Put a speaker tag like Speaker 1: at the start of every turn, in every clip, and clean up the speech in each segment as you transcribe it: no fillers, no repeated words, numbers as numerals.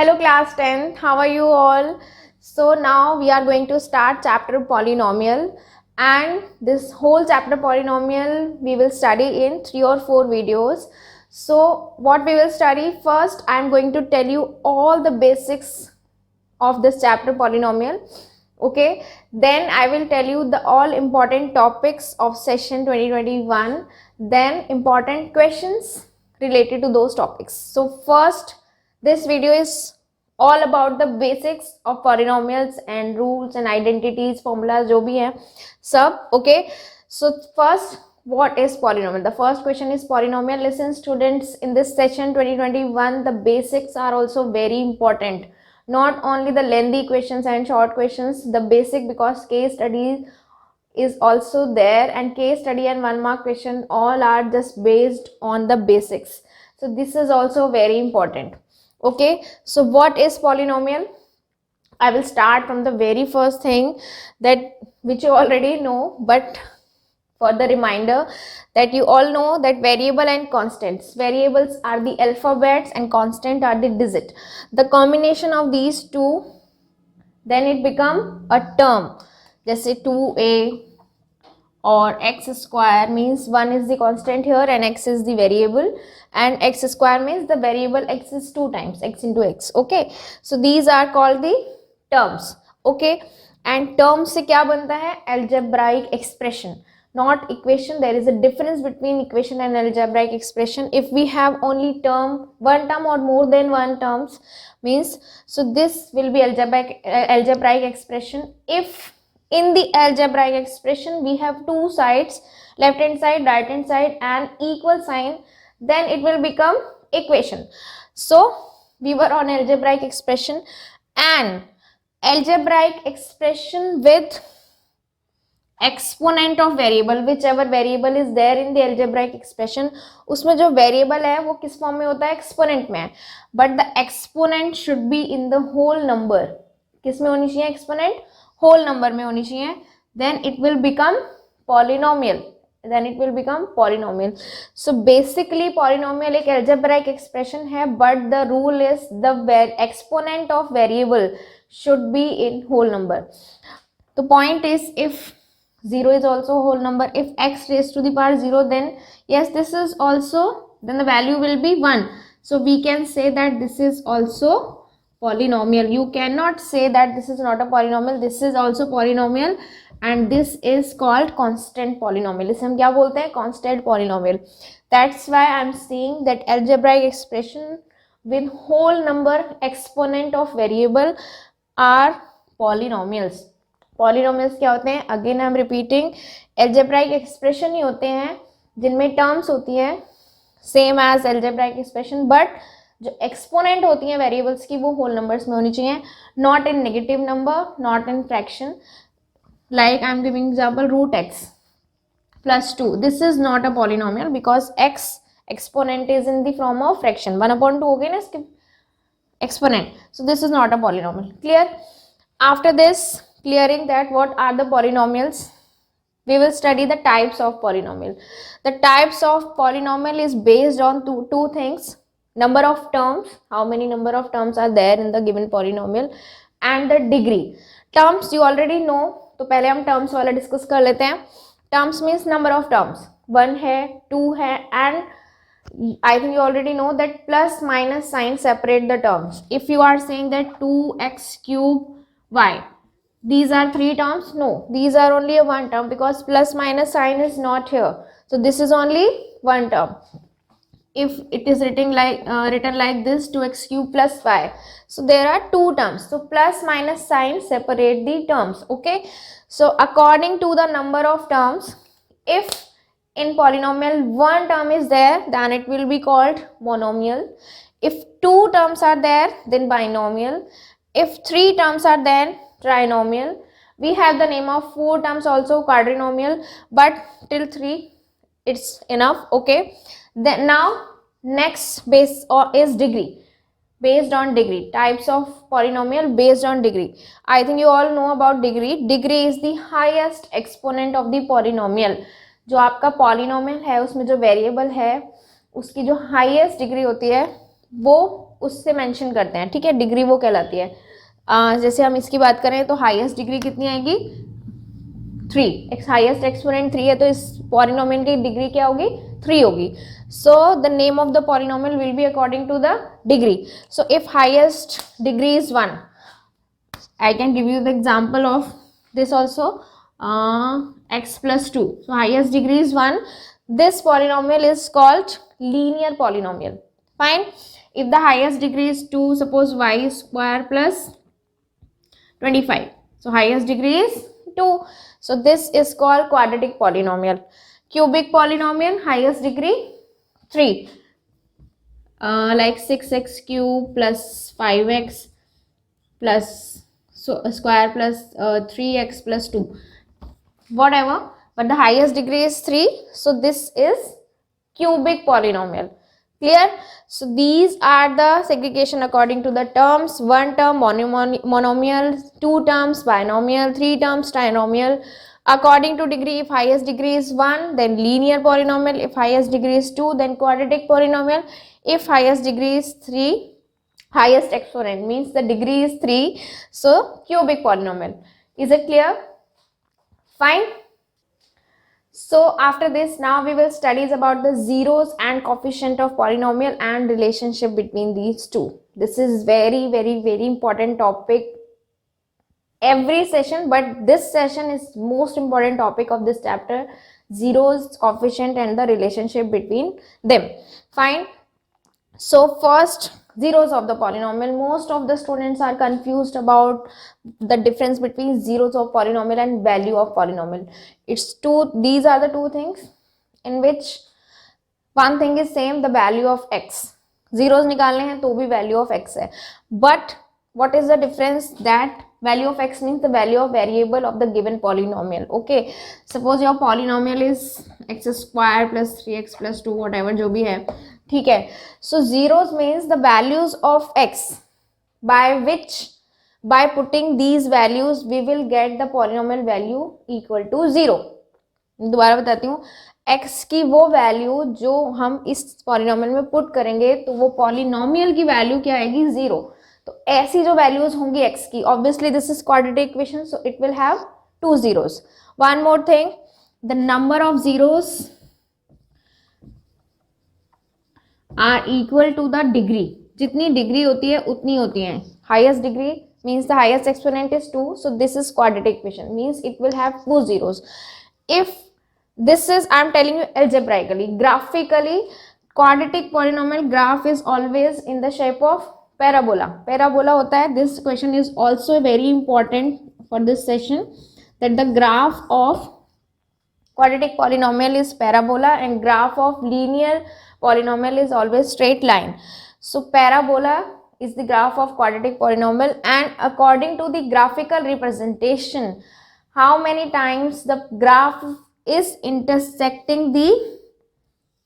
Speaker 1: Hello class 10th, how are you all? So now we are going to start chapter polynomial, and this whole chapter polynomial we will study in 3 or 4 videos. So what we will study first, I am going to tell you all the basics of this chapter polynomial. Okay, then I will tell you the all important topics of session 2021, then important questions related to those topics. So first, this video is all about the basics of polynomials and rules and identities, formulas जो भी है सब. Okay, so first, what is polynomial? The first question is polynomial. Listen students, in this session 2021 the basics are also very important, not only the lengthy questions and short questions, the basic, because case studies is also there, and case study and 1 mark question all are just based on the basics. So this is also very important. Okay, so what is polynomial? I will start from the very first thing that which you already know, but for the reminder that you all know that variable and constants, variables are the alphabets and constant are the digit. The combination of these two, then it become a term. जैसे 2a or x square means 1 is the constant here and x is the variable, and x square means the variable x is 2 times x into x. Okay, so these are called the terms. Okay, and terms से क्या बनता है? Algebraic expression, not equation. There is a difference between equation and algebraic expression. If we have only term, one term or more than one terms means, so this will be algebraic expression. If in the algebraic expression we have two sides, left hand side, right hand side, and equal sign, then it will become equation. So we were on algebraic expression, and algebraic expression with exponent of variable, whichever variable is there in the algebraic expression, उसमें जो variable है वो किस form में होता है? Exponent में है, but the exponent should be in the whole number. किस में होनी चाहिए एक्सपोनेंट? whole number में होनी चाहिए. Then it will become polynomial. So basically polynomial एक algebraic expression है, but the rule is the exponent of variable should be in whole number. The point is, if 0 is also a whole number, if x raised to the power 0, then yes, this is also, then the value will be 1. So we can say that this is also polynomial. You cannot say that this is not a polynomial. This is also polynomial, and this is called constant polynomial. इसे हम क्या बोलते हैं? Constant polynomial. That's why I'm saying that algebraic expression with whole number exponent of variable are polynomials. Polynomials क्या होते हैं? Again I'm repeating, algebraic expression ही होते हैं जिनमें terms होती हैं same as algebraic expression, but जो एक्सपोनेंट होती हैं वेरिएबल्स की वो होल नंबर्स में होनी चाहिए, not in negative number, not in fraction. Like I am giving example root x plus 2. This is not a polynomial because x exponent is in the form of fraction. 1/2 हो गई ना इसके exponent, so this is not a polynomial. Clear? After this, clearing that what are the polynomials, we will study the types of polynomial. The types of polynomial is based on two things: number of terms, how many number of terms are there in the given polynomial, and the degree. Terms you already know, तो पहले हम terms वाला discuss कर लेते हैं. Terms means number of terms, 1 है, 2 है, and I think you already know that plus minus sign separate the terms. If you are saying that 2x cube y, these are 3 terms. No, these are only a 1 term because plus minus sign is not here. So this is only 1 term. If it is written like this, 2x cube plus y, so there are 2 terms. So plus minus sign separate the terms. Okay, so according to the number of terms, if in polynomial 1 term is there, then it will be called monomial. If 2 terms are there, then binomial. If 3 terms are there, trinomial. We have the name of 4 terms also, quadrinomial, but till 3 it's enough. Okay, then now next base or is degree, based on degree. Types of polynomial based on degree. I think you all know about degree. Degree is the highest exponent of the polynomial. जो आपका polynomial है उसमें जो variable है उसकी जो highest degree होती है वो उससे मेंशन करते हैं, ठीक है, डिग्री वो कहलाती है। जैसे हम इसकी बात करें तो हाईएस्ट डिग्री कितनी आएगी, 3, हाईएस्ट एक्सपोनेंट 3 है तो इस पॉलिनोमियल की डिग्री क्या होगी, 3 होगी। So the name of the polynomial will be according to the degree. So if highest degree is 1, I can give you the example of this also, x plus 2. So highest degree is 1. This polynomial is called linear polynomial. Fine. If the highest degree is 2, suppose y square plus 25. So highest degree is 2. So this is called quadratic polynomial. Cubic polynomial, highest degree 3. Like 6x cube plus 5x plus square plus 3x plus 2, whatever, but the highest degree is 3. So this is cubic polynomial. Clear? So these are the segregation according to the terms. 1 term monomial, 2 terms binomial, 3 terms trinomial. According to degree, if highest degree is 1, then linear polynomial. If highest degree is 2, then quadratic polynomial. If highest degree is 3, highest exponent means the degree is 3, so cubic polynomial. Is it clear? Fine. So after this, now we will study about the zeros and coefficient of polynomial and relationship between these two. This is very important topic every session, but this session is most important topic of this chapter, zeros, coefficient and the relationship between them. Fine. So first, zeros of the polynomial. Most of the students are confused about the difference between zeros of polynomial and value of polynomial. These are the two things in which one thing is same, the value of x. Zeros निकालने हैं तो भी value of x है. But what is the difference? That value of x means the value of variable of the given polynomial. Okay, suppose your polynomial is x square plus 3x plus 2, whatever जो भी है, ठीक है. So zeros means the values of x by putting these values we will get the polynomial value equal to 0. दोबारा बताती हूँ, x की वो वैल्यू जो हम इस पॉलिनोमियल में पुट करेंगे तो वो पॉलिनोमियल की वैल्यू क्या आएगी, 0. तो ऐसी जो वैल्यूज होंगी x की, obviously this is quadratic equation, so it will have 2 zeros. One more thing, the number of zeros are equal to the degree. जितनी डिग्री होती है उतनी होती है. Highest degree means the highest exponent is 2, so this is quadratic equation, means it will have 2 zeros. If this is, I am telling you algebraically, graphically, quadratic polynomial graph is always in the shape of parabola. Parabola होता है. This question is also very important for this session, that the graph of quadratic polynomial is parabola and graph of linear polynomial is always straight line. So parabola is the graph of quadratic polynomial, and according to the graphical representation, how many times the graph is intersecting the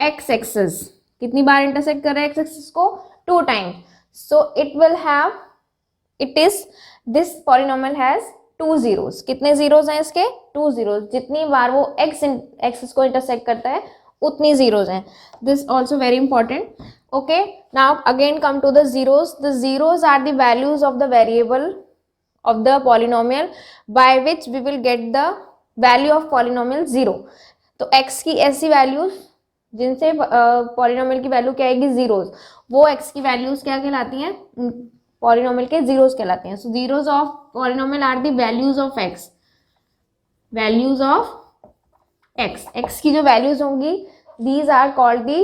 Speaker 1: x-axis, कितनी बार intersect कर रहा है x-axis को, 2 times. So it will have, this polynomial has 2 zeros. कितने zeros हैं इसके, 2 zeros. जितनी बार वो x-axis को intersect करता है उतनी zeros हैं. This also very important. Okay, now again come to the zeros. The zeros are the values of the variable of the polynomial by which we will get the value of polynomial 0. तो x की ऐसी values जिनसे polynomial की value क्या आएगी, zeros, वो x की values क्या कहलाती हैं, polynomial के zeros कहलाती हैं. So zeros of polynomial are the values of x. Values of x की जो values होंगी, these are called the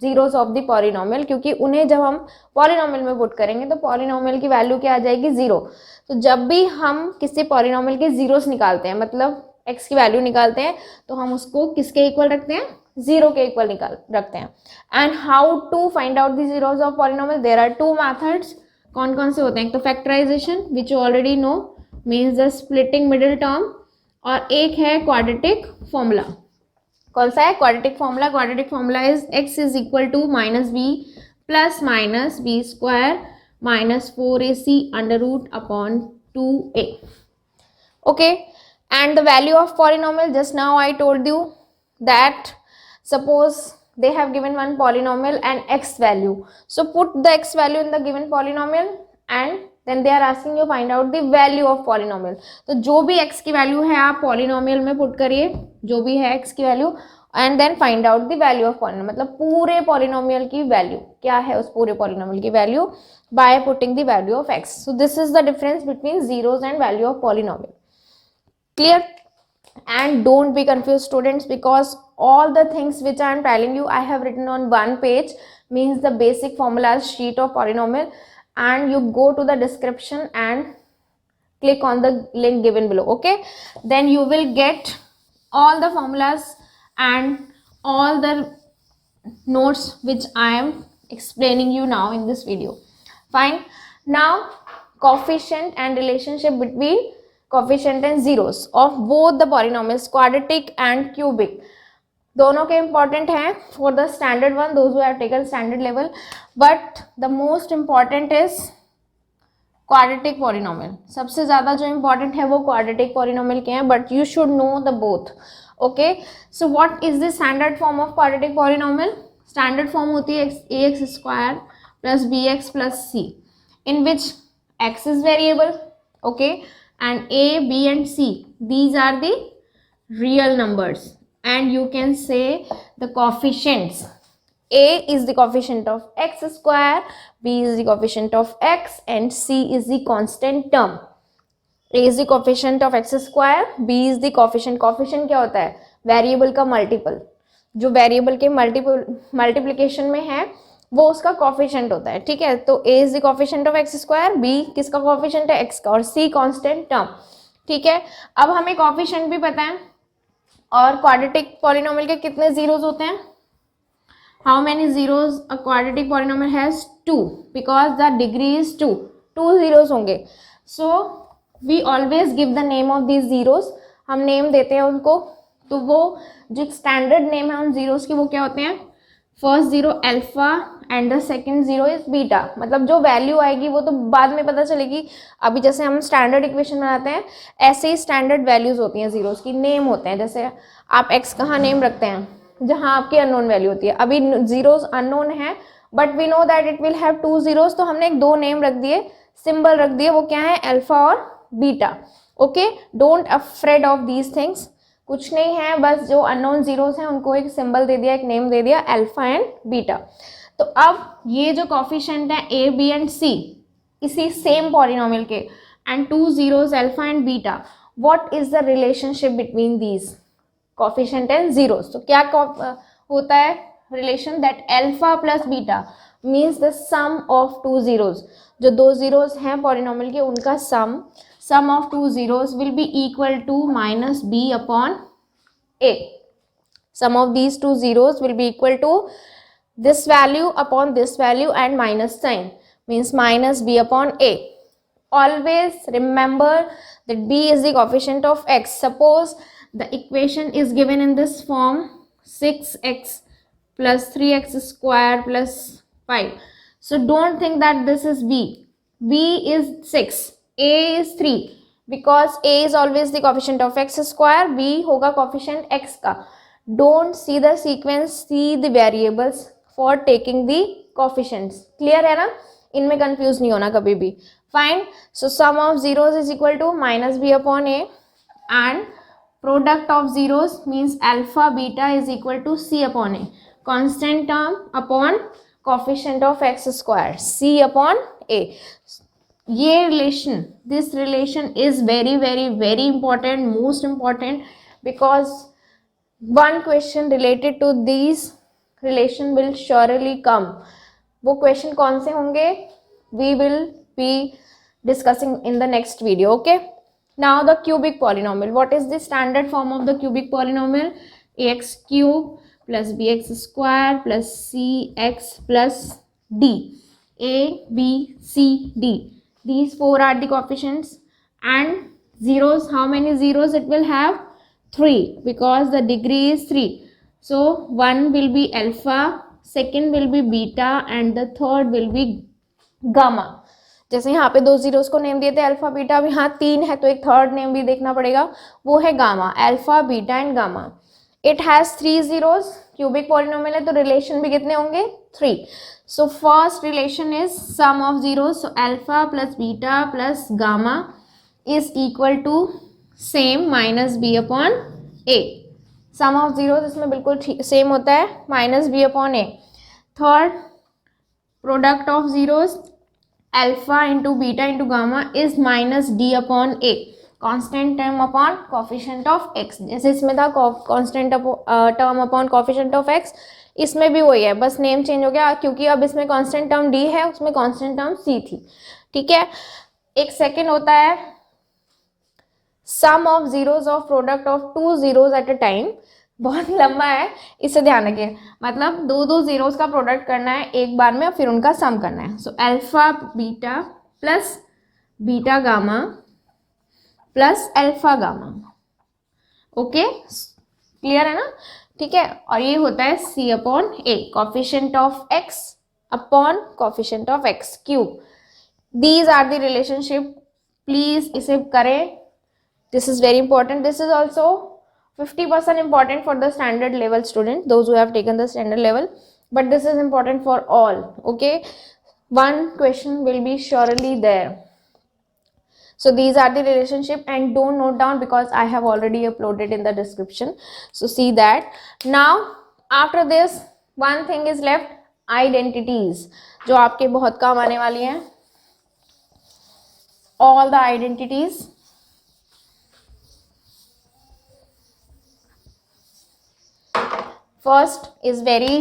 Speaker 1: zeros of the polynomial, क्योंकि उन्हें जब हम polynomial में पुट करेंगे तो polynomial की वैल्यू क्या आ जाएगी, 0. तो जब भी हम किसी polynomial के zeros निकालते हैं, मतलब x की वैल्यू निकालते हैं, तो हम उसको किसके इक्वल रखते हैं, 0 के इक्वल रखते हैं. And how to find out the zeros of polynomial? There are 2 methods. कौन कौन से होते हैं? एक तो factorisation, which you already know, means the splitting middle term, और एक है क्वाड्रेटिक फॉर्मूला. कौन सा है? Quadratic formula. Quadratic formula is x is equal to minus b plus minus b square minus 4ac under root upon 2a. Okay, and the value of polynomial, just now I told you that suppose they have given one polynomial and x value. So put the x value in the given polynomial and then they are asking you find out the value of polynomial. तो जो भी x की value है आप polynomial में put करिए, जो भी है x की value, and then find out the value of polynomial, मतलब पूरे पॉलिनोमियल की वैल्यू क्या है, उस पूरे पॉलिनोमियल की value by putting the value of x. So this is the difference between zeros and value of polynomial. Clear? And don't be confused students, because all the things which I am telling you I have written on one page, means the basic formulas sheet of polynomial, and you go to the description and click on the link given below. Okay, then you will get all the formulas and all the notes which I am explaining you now in this video. Fine. Now coefficient and relationship between coefficient and zeros of both the polynomials, quadratic and cubic, दोनों के important हैं for the standard one, those who have taken standard level, but the most important is quadratic polynomial. सबसे ज़्यादा जो important है वो quadratic polynomial के हैं, but you should know the both. Okay, so what is the standard form of quadratic polynomial? Standard form होती है ax square plus bx plus c, in which x is variable, okay, and a, b and c, these are the real numbers, and you can say the coefficients. A is the coefficient of x square, b is the coefficient of x, and c is the constant term. A is the coefficient of x square, b is the coefficient. coefficient क्या होता है? Variable का multiple, जो variable के multiplication में है वो उसका कोफिशिएंट होता है. ठीक है, तो a is the coefficient of x square, b किसका कोफिशिएंट है? x का, और c कांस्टेंट टर्म. ठीक है, अब हमें कोफिशिएंट भी पता है. और क्वाड्रेटिक पॉलिनोमियल के कितने जीरोस होते हैं? How many zeros a quadratic polynomial has? 2, because the degree is 2. 2 zeros होंगे. So we always give the name of these zeros, हम नेम देते हैं उनको. तो वो जो स्टैंडर्ड नेम है उन जीरोस की वो क्या होते हैं? First zero alpha and the second zero is beta. मतलब जो वैल्यू आएगी वो तो बाद में पता चलेगी. अभी जैसे हम स्टैंडर्ड इक्वेशन बनाते हैं ऐसे ही स्टैंडर्ड वैल्यूज होती हैं जीरोस की, नेम होते हैं. जैसे आप x कहाँ नेम रखते हैं? जहाँ आपकी अननोन वैल्यू होती है. अभी जीरोस अननोन है but we know that it will have 2 zeros, तो हमने 2 नेम रख दिए, सिंबल रख दिए, वो क्या है? अल्फा और beta. Okay, don't afraid of these things, कुछ नहीं है, बस जो अननोन जीरोस हैं उनको एक सिंबल दे दिया, एक नेम दे दिया, अल्फा एंड बीटा. तो अब ये जो कोफिशिएंट है ए, बी एंड सी, इसी सेम पॉलिनोमियल के, and 2 zeros alpha and beta, what is the relationship between these coefficient and zeros? तो क्या होता है relation? That alpha plus beta means the sum of 2 zeros. जो 2 जीरोस हैं polynomial के उनका sum of 2 zeros will be equal to minus b upon a. Sum of these 2 zeros will be equal to this value upon this value and minus sign, means minus b upon a. Always remember that b is the coefficient of x. Suppose the equation is given in this form, 6x plus 3x square plus 5. So don't think that this is b. b is 6. a is 3, because a is always the coefficient of x square, b होगा coefficient x का. Don't see the sequence, see the variables for taking the coefficients. Clear है ना? इनमें confuse नहीं होना कभी भी. Fine. So sum of zeros is equal to minus b upon a, and product of zeros means alpha beta is equal to c upon a. Constant term upon coefficient of x square, c upon a. ये रिलेशन, this relation is very very very important, most important, because one question related to this relation will surely come. वो question कौन से होंगे? We will be discussing in the next video. Okay, now the cubic polynomial. What is the standard form of the cubic polynomial? ax cube plus bx square plus cx plus d. a b c d, these 4 are the coefficients, and zeros, how many zeros it will have? 3, because the degree is 3. So 1 will be alpha, second will be beta, and the third will be gamma. जैसे यहाँ पे 2 zeros को name दिए थे alpha beta, अब यहाँ 3 है तो एक थर्ड नेम भी देखना पड़ेगा, वो है gamma. Alpha beta and gamma. It has 3 zeros, cubic polynomial है तो रिलेशन भी कितने होंगे 3. So first relation is sum of zeros, so alpha plus beta plus gamma is equal to same minus b upon a. Sum of zeros इसमें बिल्कुल same होता है, minus b upon a. Third, product of zeros alpha into beta into gamma is minus d upon a, constant term upon coefficient of x. जैसे इसमें था constant term upon coefficient of x, इसमें भी वही है, बस नेम चेंज हो गया क्योंकि अब इसमें कांस्टेंट टर्म डी है, उसमें कांस्टेंट टर्म सी थी. ठीक है. एक सेकेंड होता है sum of zeros of product of 2 zeros at a time. बहुत लंबा है, इसे ध्यान रखिए. मतलब दो जीरोज का प्रोडक्ट करना है एक बार में और फिर उनका सम करना है. So alpha beta plus beta gamma plus alpha gamma. Okay, clear है ना. ठीक है. और ये होता है C upon A, coefficient of X upon coefficient of X cube. These are the relationship. Please इसे करें. This is very important. This is also 50% important for the standard level student, those who have taken the standard level, but this is important for all. Okay, one question will be surely there. So these are the relationship, and don't note down because I have already uploaded in the description, so see that. Now after this one thing is left, identities, जो आपके बहुत काम आने वाली हैं. All the identities. First is very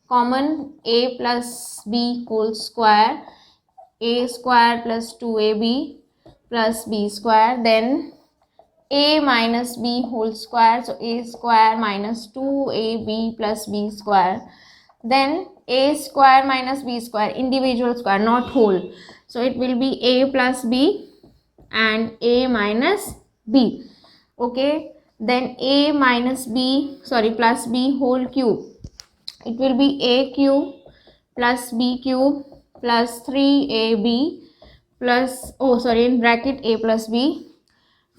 Speaker 1: common, a plus b whole square, a square plus 2ab plus b square, then a minus b whole square, so a square minus 2ab plus b square, then a square minus b square, individual square not whole, so it will be a plus b and a minus b. Okay, then a minus b plus b whole cube, it will be a cube plus b cube plus 3ab plus in bracket a plus b,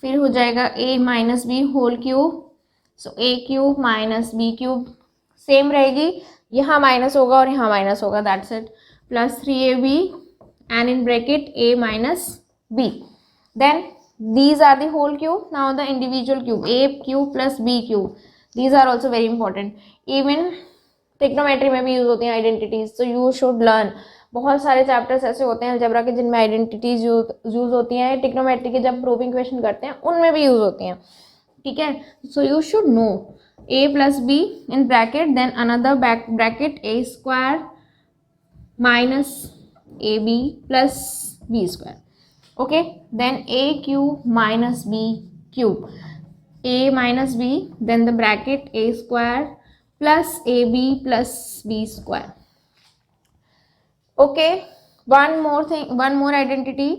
Speaker 1: फिर हो जाएगा a minus b whole cube, so a cube minus b cube same रहेगी, यहाँ minus होगा और यहाँ minus होगा, that's it, plus 3ab and in bracket a minus b. Then these are the whole cube. Now the individual cube, a cube plus b cube, these are also very important. Even trigonometry में भी use होती हैं identities, so you should learn. बहुत सारे chapters ऐसे होते हैं algebra के जिनमें आइडेंटिटीज यूज होती हैं. ट्रिग्नोमेट्री के जब प्रूविंग क्वेश्चन करते हैं उनमें भी यूज होती हैं. ठीक है. So you should know a plus b in bracket, then another bracket a square minus ab plus b square. Okay, then a cube minus b cube, a minus b, then the bracket a square plus ab plus b square. Okay, one more thing, one more identity,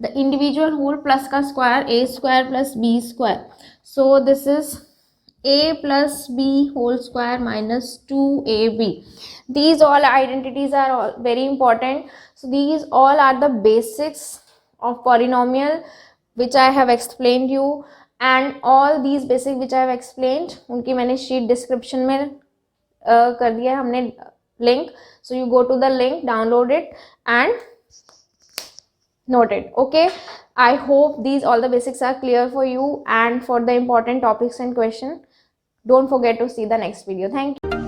Speaker 1: the individual whole plus का square, a square plus b square. So this is a plus b whole square minus 2ab. These all identities are all very important. So these all are the basics of polynomial which I have explained you, and all these basic which I have explained उनकी मैंने sheet description में कर दिया है हमने link, so you go to the link, download it and note it. Okay, I hope these all the basics are clear for you, and for the important topics and question don't forget to see the next video. Thank you.